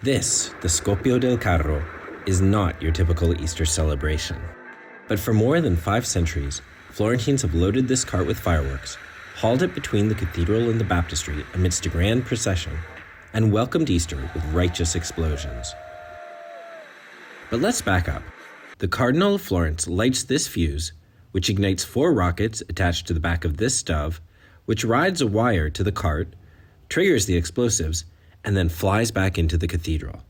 This, the Scoppio del Carro, is not your typical Easter celebration. But for more than 5 centuries, Florentines have loaded this cart with fireworks, hauled it between the cathedral and the baptistery amidst a grand procession, and welcomed Easter with righteous explosions. But let's back up. The Cardinal of Florence lights this fuse, which ignites 4 rockets attached to the back of this stove, which rides a wire to the cart, triggers the explosives, and then flies back into the cathedral.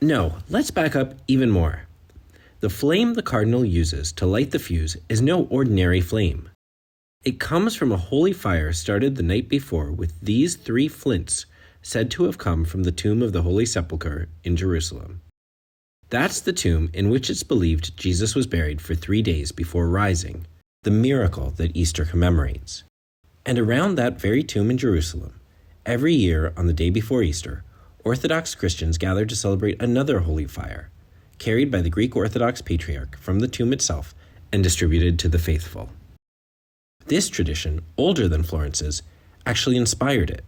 No, let's back up even more. The flame the cardinal uses to light the fuse is no ordinary flame. It comes from a holy fire started the night before with these 3 flints said to have come from the tomb of the Holy Sepulchre in Jerusalem. That's the tomb in which it's believed Jesus was buried for 3 days before rising, the miracle that Easter commemorates. And around that very tomb in Jerusalem, every year on the day before Easter, Orthodox Christians gather to celebrate another holy fire, carried by the Greek Orthodox Patriarch from the tomb itself and distributed to the faithful. This tradition, older than Florence's, actually inspired it.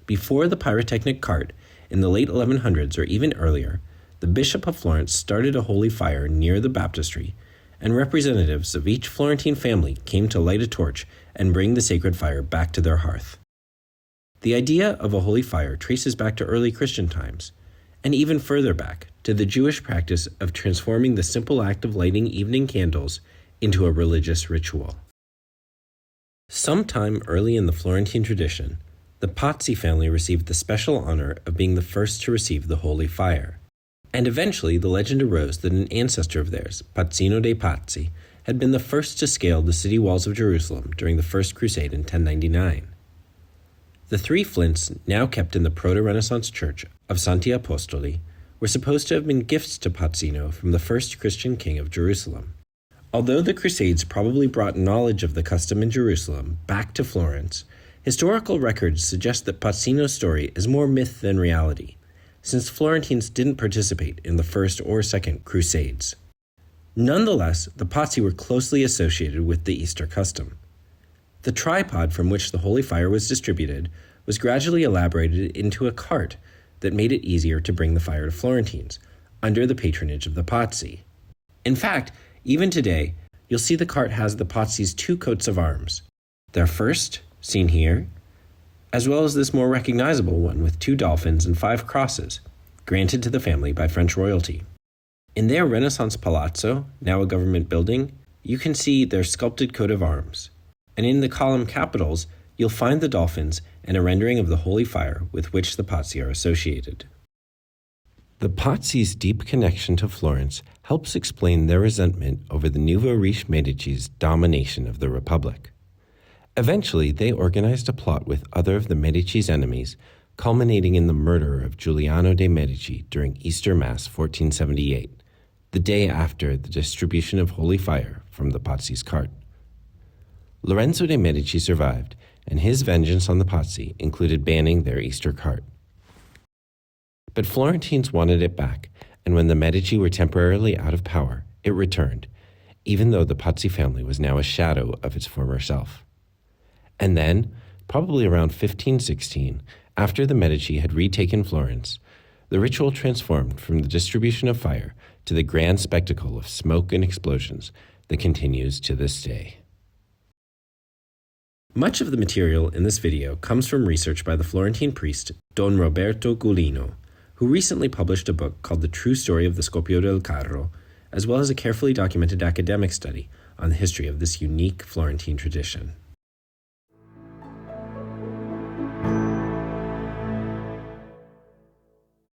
Before the pyrotechnic cart, in the late 1100s or even earlier, the Bishop of Florence started a holy fire near the baptistery, and representatives of each Florentine family came to light a torch and bring the sacred fire back to their hearth. The idea of a holy fire traces back to early Christian times, and even further back to the Jewish practice of transforming the simple act of lighting evening candles into a religious ritual. Sometime early in the Florentine tradition, the Pazzi family received the special honor of being the first to receive the holy fire. And eventually the legend arose that an ancestor of theirs, Pazzino dei Pazzi, had been the first to scale the city walls of Jerusalem during the First Crusade in 1099. The 3 flints, now kept in the Proto-Renaissance church of Santi Apostoli, were supposed to have been gifts to Pazzino from the first Christian king of Jerusalem. Although the Crusades probably brought knowledge of the custom in Jerusalem back to Florence, historical records suggest that Pazzino's story is more myth than reality, since Florentines didn't participate in the First or Second Crusades. Nonetheless, the Pazzi were closely associated with the Easter custom. The tripod from which the holy fire was distributed was gradually elaborated into a cart that made it easier to bring the fire to Florentines, under the patronage of the Pazzi. In fact, even today, you'll see the cart has the Pazzi's 2 coats of arms. Their first, seen here, as well as this more recognizable one with 2 dolphins and 5 crosses, granted to the family by French royalty. In their Renaissance palazzo, now a government building, you can see their sculpted coat of arms. And in the column capitals, you'll find the dolphins and a rendering of the holy fire with which the Pazzi are associated. The Pazzi's deep connection to Florence helps explain their resentment over the Nouveau Riche Medici's domination of the Republic. Eventually, they organized a plot with other of the Medici's enemies, culminating in the murder of Giuliano de' Medici during Easter Mass 1478, the day after the distribution of holy fire from the Pazzi's cart. Lorenzo de' Medici survived, and his vengeance on the Pazzi included banning their Easter cart. But Florentines wanted it back, and when the Medici were temporarily out of power, it returned, even though the Pazzi family was now a shadow of its former self. And then, probably around 1516, after the Medici had retaken Florence, the ritual transformed from the distribution of fire to the grand spectacle of smoke and explosions that continues to this day. Much of the material in this video comes from research by the Florentine priest Don Roberto Gulino, who recently published a book called The True Story of the Scoppio del Carro, as well as a carefully documented academic study on the history of this unique Florentine tradition.